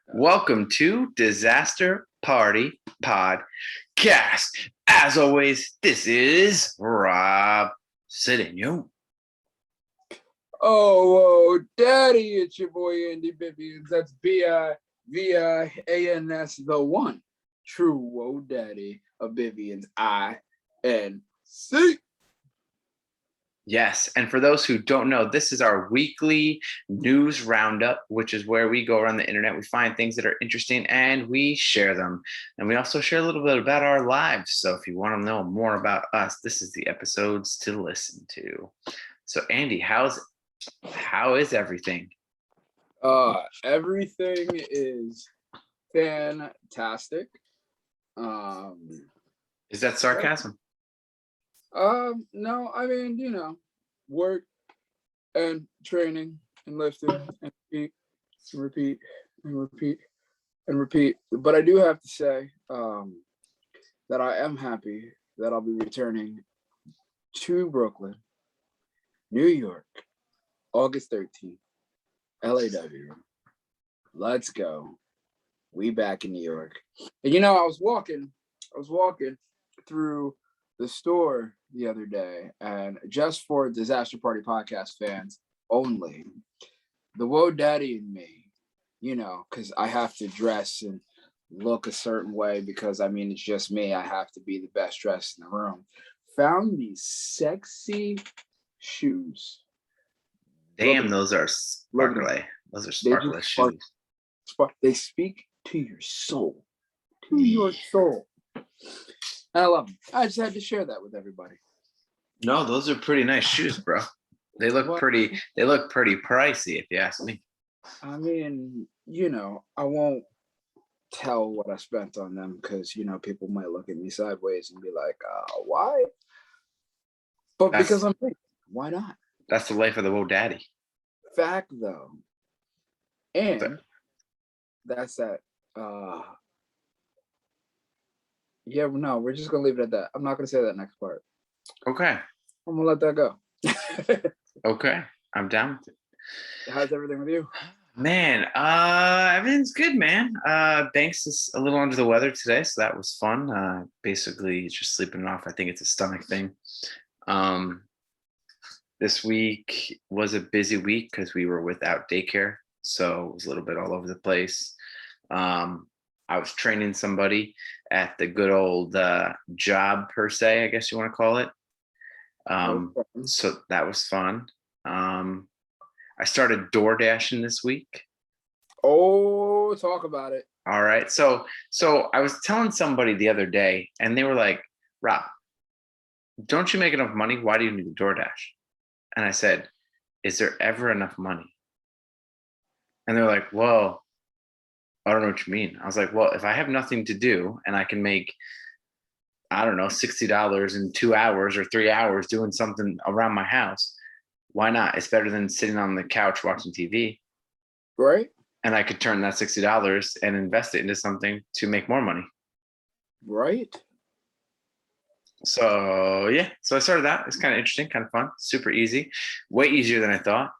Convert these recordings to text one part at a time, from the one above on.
Welcome to Disaster Party Podcast. As always, this is Rob Cedeno. Oh, Daddy, it's your boy Andy Vivians. That's Bivians, the one true Whoa Daddy of Vivians, INC. Yes, and for those who don't know, this is our weekly news roundup, which is where we go around the internet, we find things that are interesting, and we share them. And we also share a little bit about our lives. So if you want to know more about us, this is the episodes to listen to. So Andy, how is everything? Everything is fantastic. Is that sarcasm? No, I mean, work and training and lifting and repeat and repeat and repeat. But I do have to say that I am happy that I'll be returning to Brooklyn, New York, August 13th, LAW. Let's go. We back in New York. And I was walking through the store the other day, and just for Disaster Party Podcast fans only, the Whoa Daddy and me, because I have to dress and look a certain way because it's just me. I have to be the best dressed in the room. Found these sexy shoes. Damn, those are sparkly. Those are sparkly shoes. They speak to your soul. To your soul. I love them. I just had to share that with everybody. No, those are pretty nice shoes, bro. They look pretty pricey, if you ask me. I won't tell what I spent on them because people might look at me sideways and be like, why? But because I'm big, why not? That's the life of the Whoa Daddy. Fact though. And that's that. Yeah, no, we're just gonna leave it at that. I'm not gonna say that next part. Okay. I'm gonna let that go. Okay, I'm down with it. How's everything with you? Man, everything's good, man. Banks is a little under the weather today, so that was fun. Basically just sleeping it off. I think it's a stomach thing. This week was a busy week because we were without daycare, so it was a little bit all over the place. I was training somebody at the good old job, per se, I guess you want to call it. So that was fun. I started door dashing this week. Oh, talk about it. All right. So I was telling somebody the other day, and they were like, Rob, don't you make enough money? Why do you need a DoorDash? And I said, is there ever enough money? And they're like, well, I don't know what you mean. I was like, well, if I have nothing to do and I can make, I don't know, $60 in 2 hours or 3 hours doing something around my house, why not? It's better than sitting on the couch watching TV. Right. And I could turn that $60 and invest it into something to make more money. Right. So, yeah. So I started that. It's kind of interesting, kind of fun, super easy, way easier than I thought.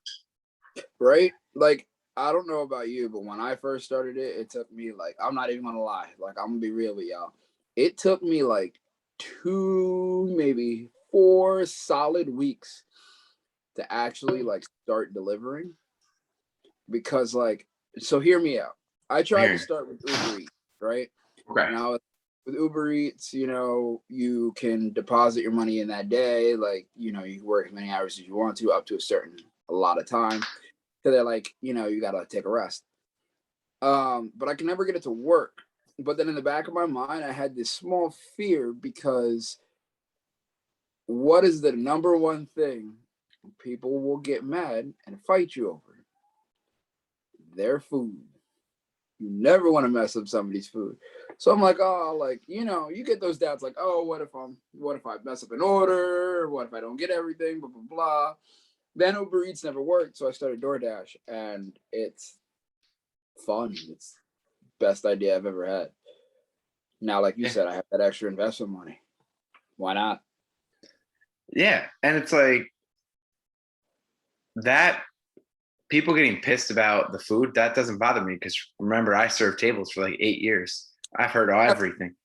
Right. Like, I don't know about you, but when I first started it took me I'm not even going to lie. I'm going to be real with y'all. It took me 2, maybe 4 solid weeks to actually start delivering because so hear me out. I tried to start with Uber Eats, right? Okay. Now with Uber Eats, you can deposit your money in that day. You can work as many hours as you want to, up to a lot of time. So they're you got to take a rest. But I can never get it to work. But then in the back of my mind, I had this small fear because what is the number one thing people will get mad and fight you over? Their food. You never want to mess up somebody's food. So I'm you get those doubts oh, what if I mess up an order? What if I don't get everything? Blah, blah, blah. Then Uber Eats never worked. So I started DoorDash and it's fun. It's the best idea I've ever had. Now, like you said, I have that extra investment money. Why not? Yeah. And it's that people getting pissed about the food, that doesn't bother me because remember, I served tables for like 8 years. I've heard everything.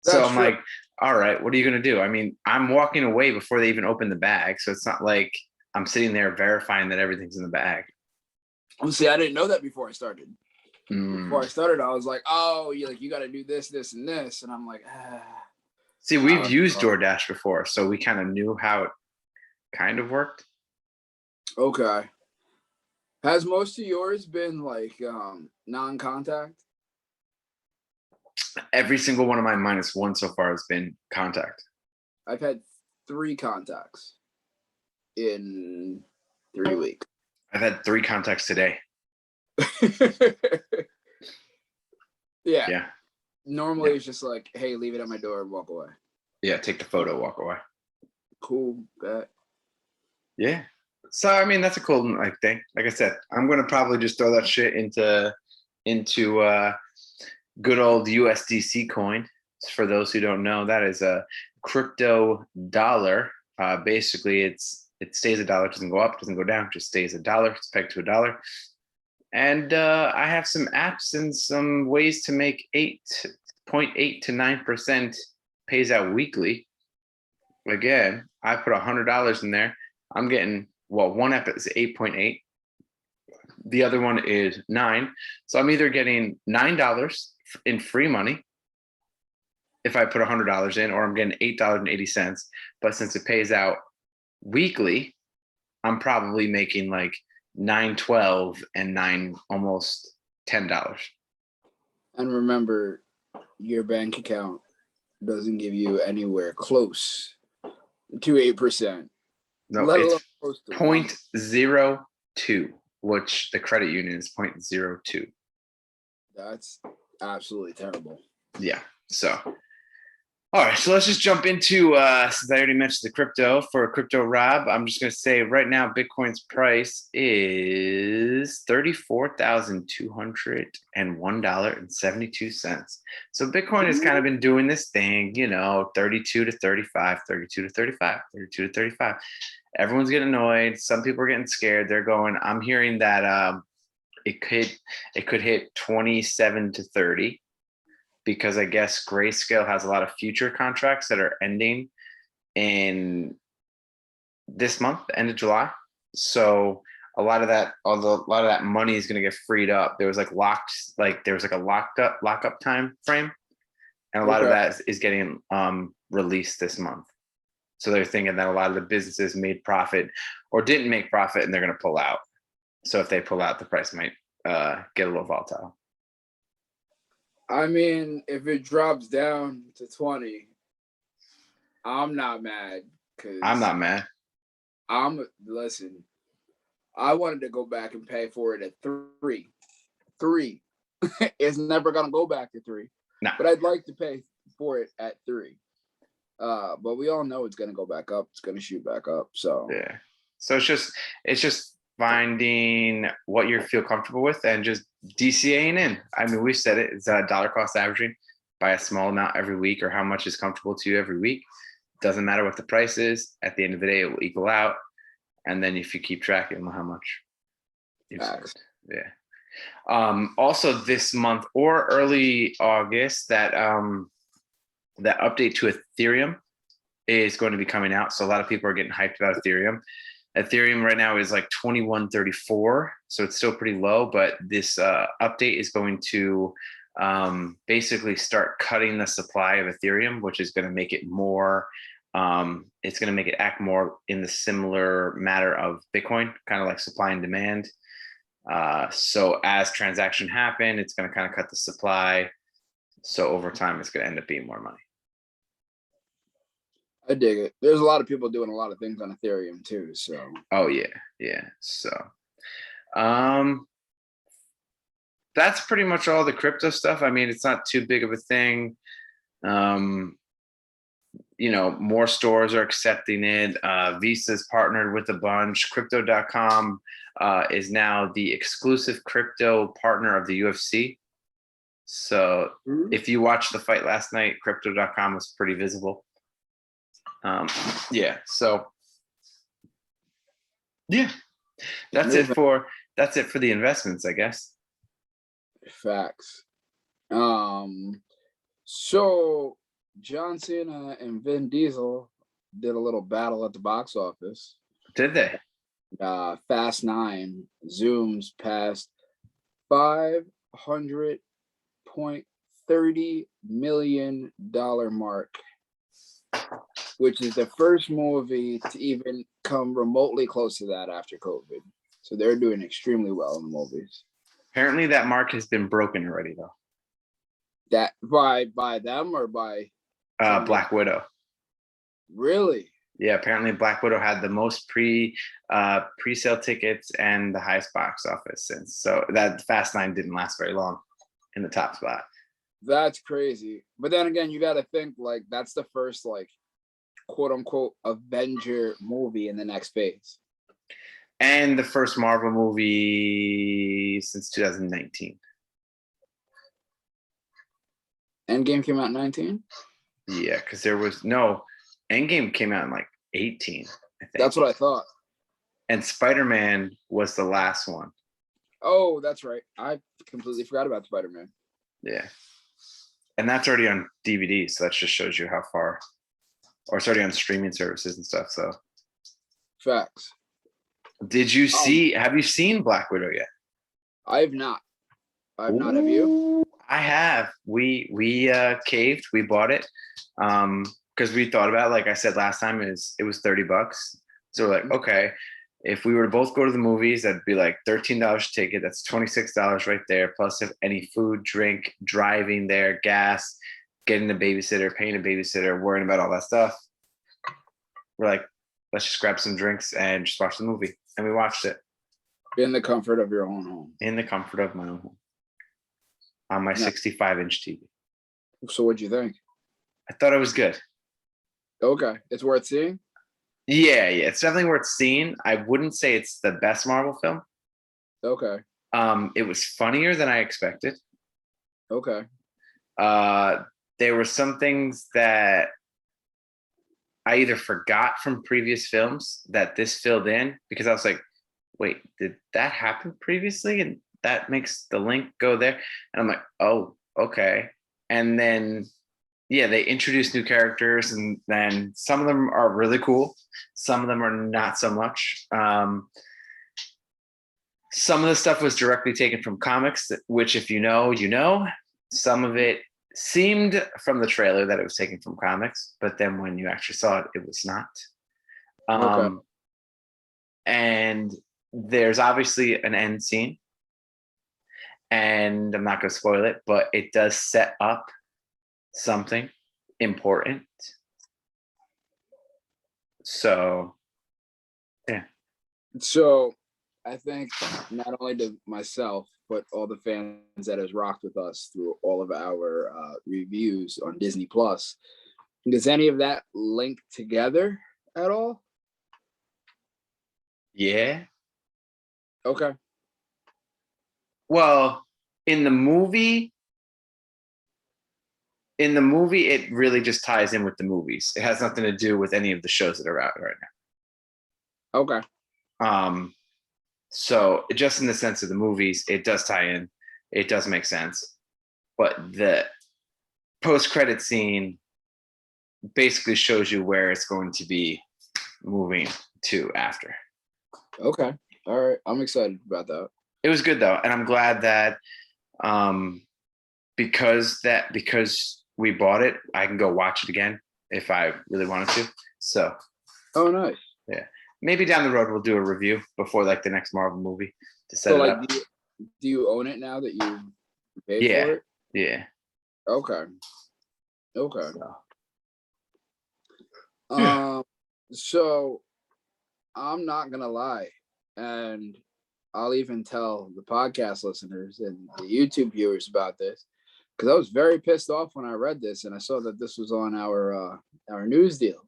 So That's I'm true. like, all right, what are you going to do? I mean, I'm walking away before they even open the bag. So it's not like I'm sitting there verifying that everything's in the bag. See, I didn't know that before I started. Mm. Before I started, I was like, oh, you got to do this, this, and this. And I'm like, See, we've used DoorDash before, so we kind of knew how it kind of worked. Okay. Has most of yours been like non-contact? Every single one of mine, minus one so far, has been contact. I've had 3 contacts in 3 weeks. I've had 3 contacts today. Yeah. Normally it's just like, hey, leave it at my door and walk away. Yeah, take the photo, walk away. Cool, bet. Yeah. So I mean, that's a cool thing. Like I said, I'm gonna probably just throw that shit into good old USDC coin. For those who don't know, that is a crypto dollar. Basically, it stays $1, doesn't go up, doesn't go down, just stays $1. It's pegged to $1. And I have some apps and some ways to make 8.8 to 9% pays out weekly. Again, I put $100 in there. I'm getting, well, one app is 8.8. The other one is 9. So I'm either getting $9 in free money if I put $100 in, or I'm getting $8.80. But since it pays out weekly, I'm probably making like $9.12 and almost $10. And remember, your bank account doesn't give you anywhere close to 8%. No, it's 0.02, which the credit union is 0.02. That's absolutely terrible. Yeah. So, all right. So let's just jump into, since I already mentioned the crypto, for Crypto Rob, I'm just going to say right now, Bitcoin's price is $34,201.72. So Bitcoin has kind of been doing this thing, 32 to 35, 32 to 35, 32 to 35. Everyone's getting annoyed. Some people are getting scared. They're going, I'm hearing that it could hit 27 to 30. Because I guess Grayscale has a lot of future contracts that are ending in this month, the end of July. So a lot of that money is going to get freed up. There was a lockup time frame, and a lot of that is getting released this month. So they're thinking that a lot of the businesses made profit or didn't make profit, and they're going to pull out. So if they pull out, the price might get a little volatile. I mean, if it drops down to 20, I'm not mad. I'm not mad. Listen, I wanted to go back and pay for it at 3. 3. It's never going to go back to 3. No. But I'd like to pay for it at 3. But we all know it's going to go back up. It's going to shoot back up. So yeah. So it's just finding what you feel comfortable with and just DCAing in. I mean, we've said it, it's dollar cost averaging by a small amount every week, or how much is comfortable to you every week. Doesn't matter what the price is. At the end of the day, it will equal out. And then if you keep track, you'll know how much you've saved. Yeah. Also this month or early August, that update to Ethereum is going to be coming out. So a lot of people are getting hyped about Ethereum. Ethereum right now is like 2134, so it's still pretty low, but this update is going to basically start cutting the supply of Ethereum, which is going to make it more, it's going to make it act more in the similar matter of Bitcoin, kind of like supply and demand. So as transaction happen, it's going to kind of cut the supply. So over time, it's going to end up being more money. I dig it. There's a lot of people doing a lot of things on Ethereum too. So. Oh yeah. So, that's pretty much all the crypto stuff. I mean, it's not too big of a thing. More stores are accepting it. Visa's partnered with a bunch. Crypto.com is now the exclusive crypto partner of the UFC. So if you watched the fight last night, Crypto.com was pretty visible. So that's it for that's it for the investments, I guess. Facts. So John Cena and Vin Diesel did a little battle at the box office. Did they? Fast Nine zooms past $500.30 million mark, which is the first movie to even come remotely close to that after COVID. So they're doing extremely well in the movies. Apparently, that mark has been broken already, though. That by them or by Black Widow. really? Yeah, apparently Black Widow had the most pre-sale tickets and the highest box office since. So that Fast 9 didn't last very long in the top spot. That's crazy. But then again, you got to think like that's the first like quote unquote Avenger movie in the next phase. And the first Marvel movie since 2019. Endgame came out in 19? Yeah, because there was no Endgame came out in like 18, I think. That's what I thought. And Spider-Man was the last one. Oh, that's right. I completely forgot about Spider-Man. Yeah. And that's already on DVD, so that just shows you how far. Or it's already on streaming services and stuff. So Facts. did you see have you seen Black Widow yet? I have not. Have you? I have. We caved. We bought it because we thought about it, like I said last time, it was $30. So we're like, okay, if we were to both go to the movies, that'd be like $13 ticket. That's $26 right there. Plus if any food, drink, driving there, gas, getting a babysitter, paying a babysitter, worrying about all that stuff. We're like, let's just grab some drinks and just watch the movie. And we watched it. In the comfort of your own home. In the comfort of my own home. On my 65-inch TV. So what'd you think? I thought it was good. Okay. It's worth seeing? Yeah. It's definitely worth seeing. I wouldn't say it's the best Marvel film. Okay. It was funnier than I expected. Okay. There were some things that I either forgot from previous films that this filled in because I was like, wait, did that happen previously? And that makes the link go there. And I'm like, oh, okay. And then, yeah, they introduced new characters and then some of them are really cool. Some of them are not so much. Some of the stuff was directly taken from comics, which if you know, you know. Some of it seemed from the trailer that it was taken from comics, but then when you actually saw it, it was not. Okay. And there's obviously an end scene. And I'm not going to spoil it, but it does set up something important. So, yeah. So I think not only to myself, but all the fans that has rocked with us through all of our reviews on Disney Plus, does any of that link together at all? Yeah. Okay. Well, in the movie, it really just ties in with the movies. It has nothing to do with any of the shows that are out right now. Okay. So just in the sense of the movies, it does tie in. It does make sense. But the post-credit scene basically shows you where it's going to be moving to after. Okay. All right. I'm excited about that. It was good though, and I'm glad that because we bought it, I can go watch it again if I really wanted to. So, oh, nice. Yeah, maybe down the road we'll do a review before like the next Marvel movie to set it up. Do you own it now that you paid for it? Yeah. Okay. So I'm not gonna lie, and I'll even tell the podcast listeners and the YouTube viewers about this because I was very pissed off when I read this and I saw that this was on our news deal,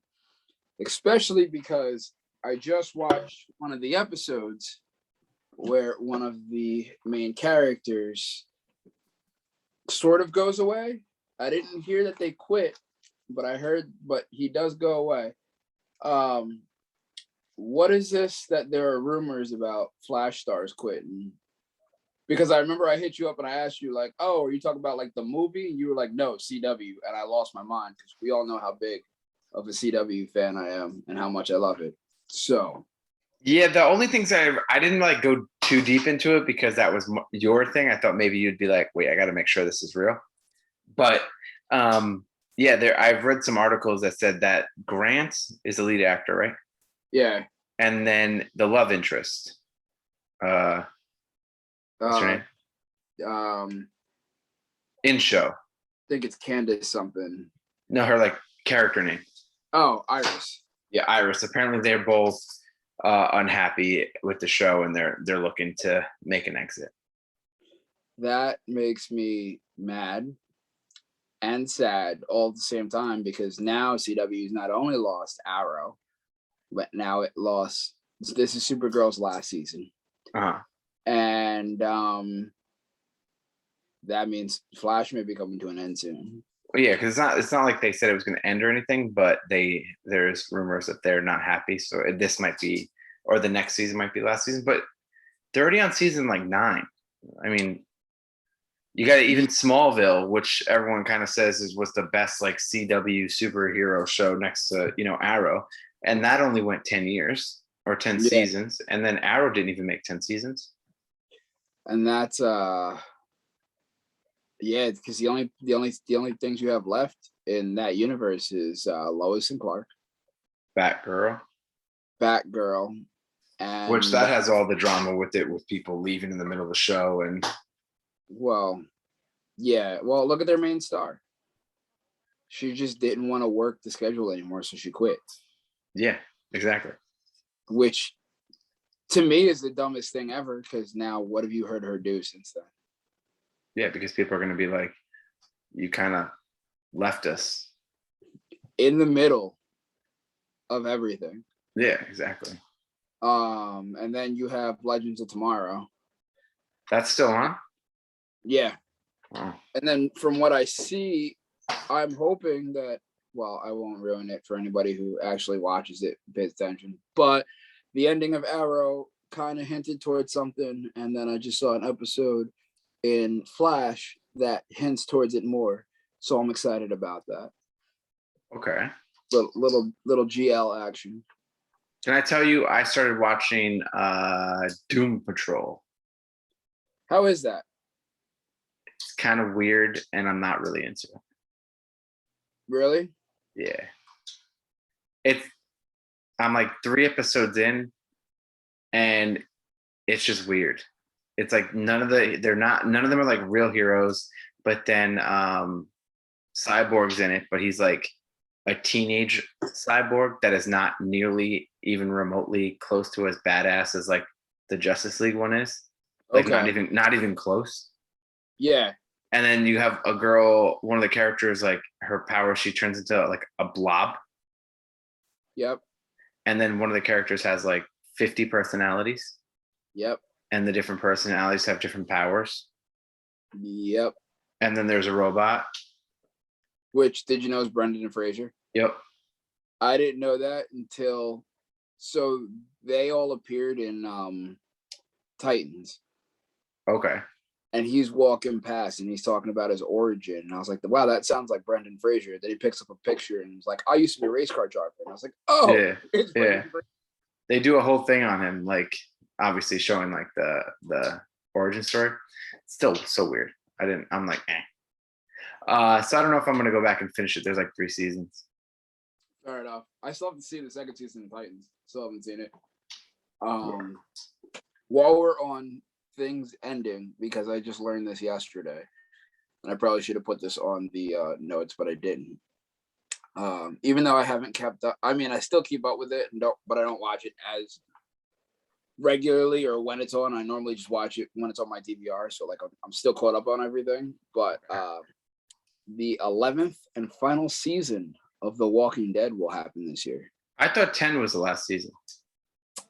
especially because I just watched one of the episodes where one of the main characters sort of goes away. I didn't hear that they quit, but he does go away. what is this that there are rumors about Flash stars quitting? Because I remember I hit you up and I asked you like, "Oh, are you talking about like the movie?" And you were like, "No, CW," and I lost my mind because we all know how big of a CW fan I am and how much I love it. So Yeah, the only things I didn't like go too deep into it because that was your thing. I thought maybe you'd be like, wait, I got to make sure this is real. But yeah, I've read some articles that said that Grant is the lead actor, right? yeah, And then the love interest. What's her uh, name? I In show. think it's Candace something. No, her like character name. Oh, Iris. Yeah, Iris. Apparently, they're both unhappy with the show, and they're looking to make an exit. That makes me mad and sad all at the same time because now CW's not only lost Arrow, but now it lost. This is Supergirl's last season, Uh-huh. and that means Flash may be coming to an end soon. Well, yeah, because it's not like they said it was going to end or anything, but there's rumors that they're not happy. So this might be, or the next season might be last season, but they're already on season like 9. I mean, you got even Smallville, which everyone kind of says was the best like CW superhero show next to Arrow, and that only went 10 years or 10 Yeah. seasons, and then Arrow didn't even make 10 seasons. And that's yeah, because the only things you have left in that universe is Lois and Clark, Batgirl, Batgirl, and which that has all the drama with it, with people leaving in the middle of the show, and well, yeah, well, look at their main star. She just didn't want to work the schedule anymore, so she quit. yeah, exactly. Which to me is the dumbest thing ever, because now what have you heard her do since then? Yeah, because people are going to be like, you kind of left us in the middle of everything. Yeah, exactly. And then you have Legends of Tomorrow. That's still on? Yeah. Oh. And then from what I see, I'm hoping that, well, I won't ruin it for anybody who actually watches it, pays attention, but the ending of Arrow kind of hinted towards something. And then I just saw an episode in Flash that hints towards it more. So I'm excited about that. Okay. Little GL action. Can I tell you, I started watching Doom Patrol. How is that? It's kind of weird, and I'm not really into it. Really? Yeah. I'm like 3 episodes in, and it's just weird. It's like none of them are like real heroes, but then Cyborg's in it, but he's like a teenage cyborg that is not nearly even remotely close to as badass as like the Justice League one is. Like okay. not even close. Yeah. And then you have a girl, one of the characters, like her power, she turns into like a blob. Yep. And then one of the characters has like 50 personalities. Yep. And the different personalities have different powers. Yep. And then there's a robot. Which, did you know, is Brendan Fraser? Yep. I didn't know that until, so they all appeared in Titans. Okay. And he's walking past and he's talking about his origin. And I was like, wow, that sounds like Brendan Fraser. Then he picks up a picture and he's like, I used to be a race car driver. And I was like, oh, yeah. Yeah. They do a whole thing on him, like obviously showing like the origin story. It's still so weird. I'm like, eh. So I don't know if I'm gonna go back and finish it. There's like 3 seasons. Fair enough. I still have to see the second season of Titans. Still haven't seen it. While we're on things ending, because I just learned this yesterday, and I probably should have put this on the notes, but I didn't. Even though I haven't kept up, I mean, I still keep up with it, but I don't watch it as regularly or when it's on. I normally just watch it when it's on my DVR, so like I'm still caught up on everything. But the 11th and final season of The Walking Dead will happen this year. I thought 10 was the last season.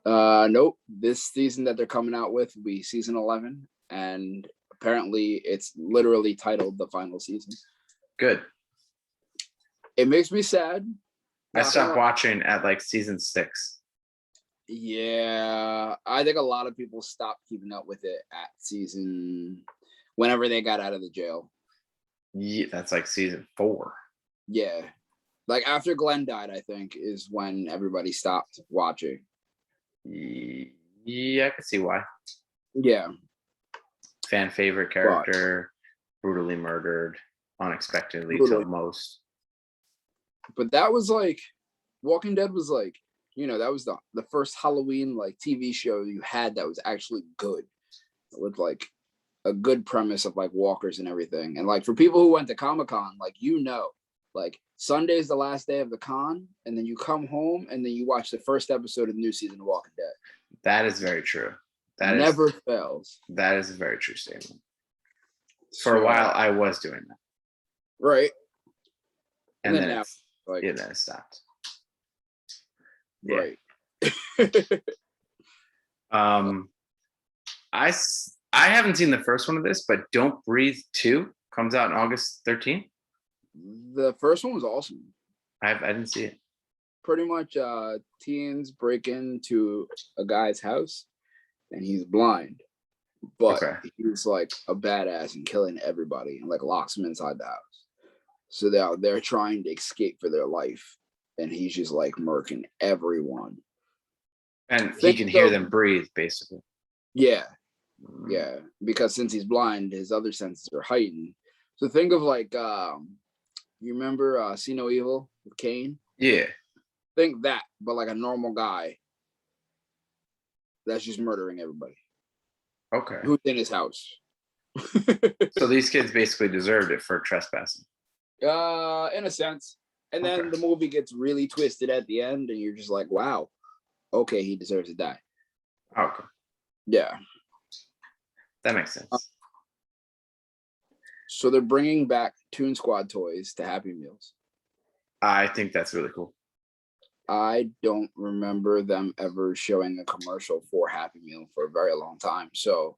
Nope. This season that they're coming out with will be season 11, and apparently it's literally titled the final season. Good. It makes me sad. I stopped watching at like season 6. Yeah, I think a lot of people stopped keeping up with it at season whenever they got out of the jail. Yeah, that's like season 4. Yeah, like after Glenn died, I think is when everybody stopped watching. Yeah, I can see why. Yeah, Fan favorite but character, brutally murdered, unexpectedly to brutally. most. But that was like Walking Dead was like, that was the first Halloween like TV show you had that was actually good with like a good premise of like walkers and everything. And like for people who went to Comic-Con, like like Sunday's the last day of the con, and then you come home and then you watch the first episode of the new season of Walking Dead. That is very true. Never fails. That is a very true statement. For So, a while, I was doing that, right? and then now, it's like, yeah, then it stopped. Yeah. right. Um, I haven't seen the first one of this, but Don't Breathe 2 comes out on August 13th. The first one was awesome. I didn't see it. Pretty much teens break into a guy's house and he's blind, but Okay. he's like a badass and killing everybody and like locks them inside the house. So they're trying to escape for their life, and he's just like murking everyone. And he can hear them breathe, basically. Yeah, Mm. yeah. Because since he's blind, his other senses are heightened. So think of like you remember See No Evil with Kane? Yeah. Think that, but like a normal guy that's just murdering everybody Okay. who's in his house. So these kids basically deserved it for trespassing. In a sense. And then Okay. the movie gets really twisted at the end, and you're just like, wow, okay, he deserves to die. Okay. Yeah. That makes sense. So they're bringing back Toon Squad toys to Happy Meals. I think that's really cool. I don't remember them ever showing a commercial for Happy Meal for a very long time. So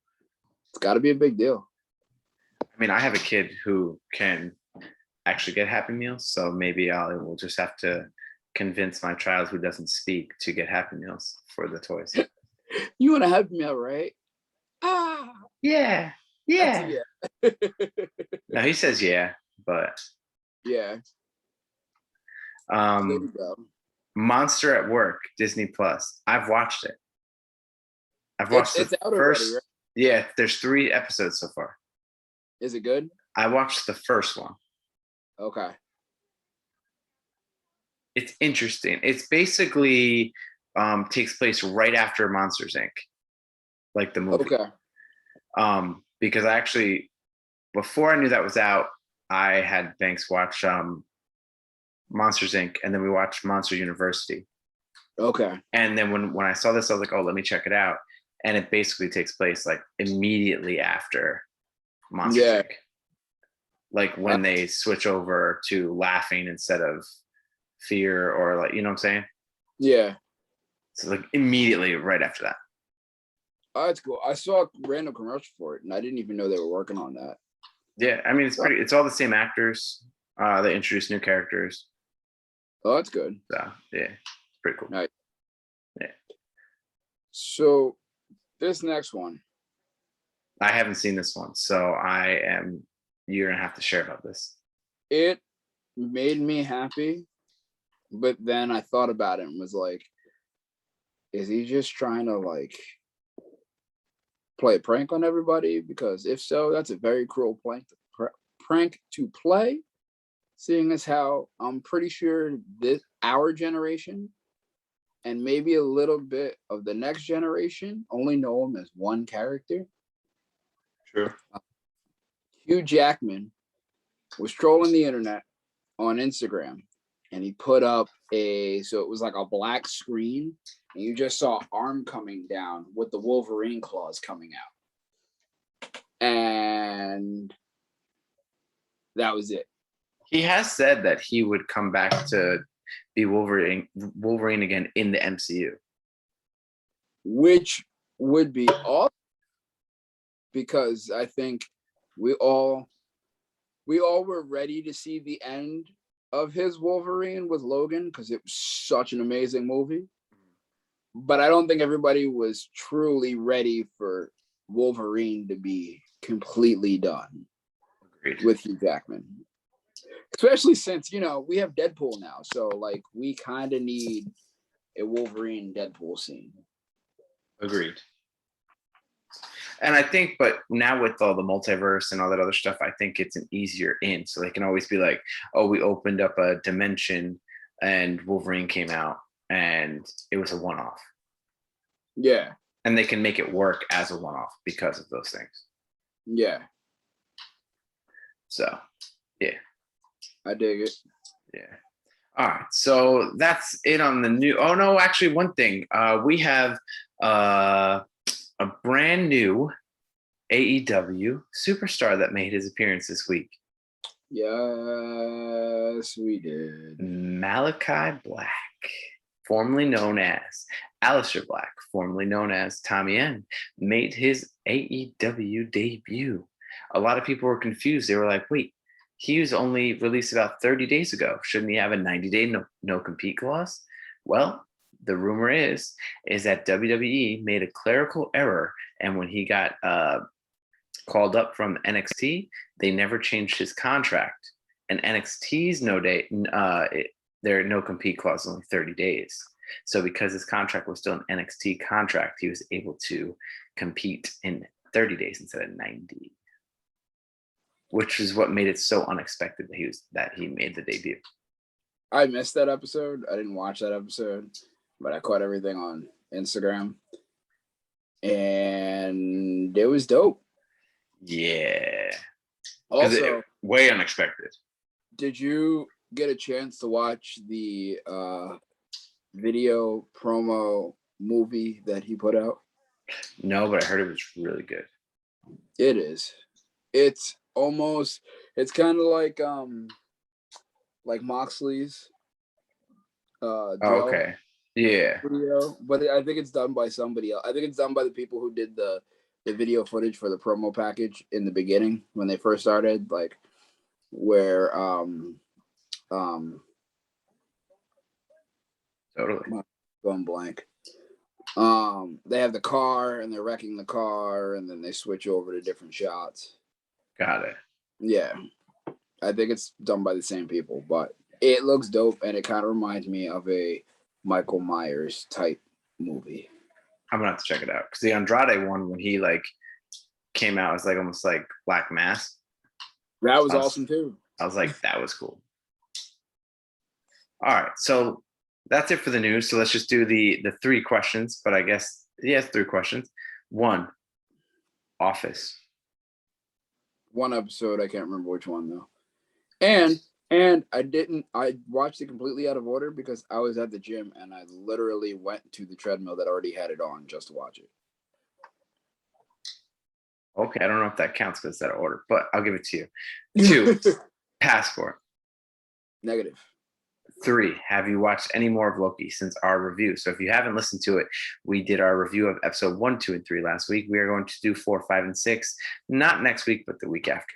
it's got to be a big deal. I mean, I have a kid who can actually get Happy Meals, so maybe I will just have to convince my child who doesn't speak to get Happy Meals for the toys. You want a Happy Meal, right? Ah, Yeah. yeah. No, he says yeah, but Yeah. There you go. Monster at Work, Disney Plus. I've watched it. I've watched It's the out first. already, right? Yeah, there's 3 episodes so far. Is it good? I watched the first one. Okay. It's interesting. It's basically takes place right after Monsters Inc. Like the movie. Okay. Because I actually, before I knew that was out, I had Banks watch Monsters Inc. and then we watched Monster University. Okay. And then when I saw this, I was like, oh, let me check it out. And it basically takes place like immediately after Monsters Inc. Like when they switch over to laughing instead of fear, or like, you know what I'm saying? Yeah. So like immediately right after that. Oh, that's cool. I saw a random commercial for it, and I didn't even know they were working on that. Yeah, I mean it's all the same actors. They introduce new characters. Oh, that's good. So yeah, it's pretty cool. Nice. Yeah. So this next one, I haven't seen this one, so you're gonna have to share about this. it made me happy, but then I thought about it and was like, is he just trying to like play a prank on everybody? Because if so, that's a very cruel prank to play, seeing as how I'm pretty sure our generation and maybe a little bit of the next generation only know him as one character. True. Hugh Jackman was trolling the internet on Instagram, and he put up so it was like a black screen, and you just saw arm coming down with the Wolverine claws coming out. And that was it. He has said that he would come back to be Wolverine again in the MCU. Which would be awesome, because I think we all were ready to see the end of his Wolverine with Logan, because it was such an amazing movie. but I don't think everybody was truly ready for Wolverine to be completely done Agreed. with Hugh Jackman. Especially since, we have Deadpool now. So, like, we kind of need a Wolverine Deadpool scene. Agreed. And I think, but now with all the multiverse and all that other stuff, I think it's an easier in. So they can always be like, oh, we opened up a dimension and Wolverine came out and it was a one-off. Yeah. And they can make it work as a one-off because of those things. Yeah. So, yeah. I dig it. Yeah. All right. So that's it on the new. Oh, no, actually, one thing. We have a brand new AEW superstar that made his appearance this week. Yes, we did. Malachi Black, formerly known as Aleister Black, formerly known as Tommy End, made his AEW debut. A lot of people were confused. They were like, wait, he was only released about 30 days ago. Shouldn't he have a 90-day no compete clause? Well, the rumor is that WWE made a clerical error, and when he got called up from NXT, they never changed his contract. And NXT's their no compete clause is only 30 days. So because his contract was still an NXT contract, he was able to compete in 30 days instead of 90, which is what made it so unexpected that he made the debut. I missed that episode. I didn't watch that episode, but I caught everything on Instagram. And it was dope. Yeah. Also, way unexpected. Did you get a chance to watch the video promo movie that he put out? No, but I heard it was really good. It is. It's kind of like Moxley's okay. Yeah. video, but I think it's done by somebody else. I think it's done by the people who did the video footage for the promo package in the beginning when they first started, like where Totally. going blank. They have the car and they're wrecking the car and then they switch over to different shots. Got it. Yeah. I think it's done by the same people, but it looks dope and it kind of reminds me of a Michael Myers type movie. I'm gonna have to check it out because the Andrade one, when he like came out, was like almost like Black Mass. That was awesome too. I was like, that was cool. All right, so that's it for the news. So let's just do the 3 questions. But I guess yes, 3 questions. 1, Office. 1 episode, I can't remember which one though. And I watched it completely out of order because I was at the gym and I literally went to the treadmill that already had it on just to watch it. Okay, I don't know if that counts because it's out of order, but I'll give it to you. 2, Passport. Negative. 3, have you watched any more of Loki since our review? So if you haven't listened to it, we did our review of episode 1, 2, and 3 last week. We are going to do 4, 5, and 6, not next week, but the week after.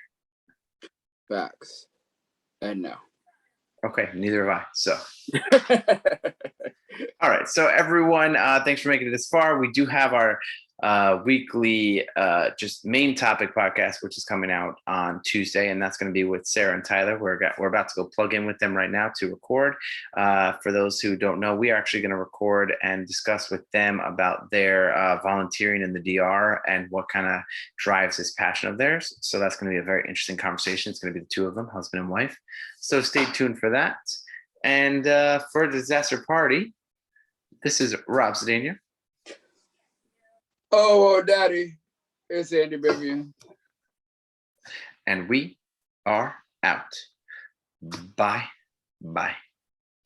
Facts. And no. Okay, neither have I. So, all right. So everyone, thanks for making it this far. We do have our weekly just main topic podcast, which is coming out on Tuesday, and that's going to be with Sarah and Tyler. We're about to go plug in with them right now to record. For those who don't know, we are actually going to record and discuss with them about their volunteering in the DR and what kind of drives this passion of theirs. So that's going to be a very interesting conversation. It's going to be the 2 of them, husband and wife. So stay tuned for that. And for Disaster Party, this is Rob Zedania. Oh, daddy. It's Andy Bivian. And we are out. Bye. Bye.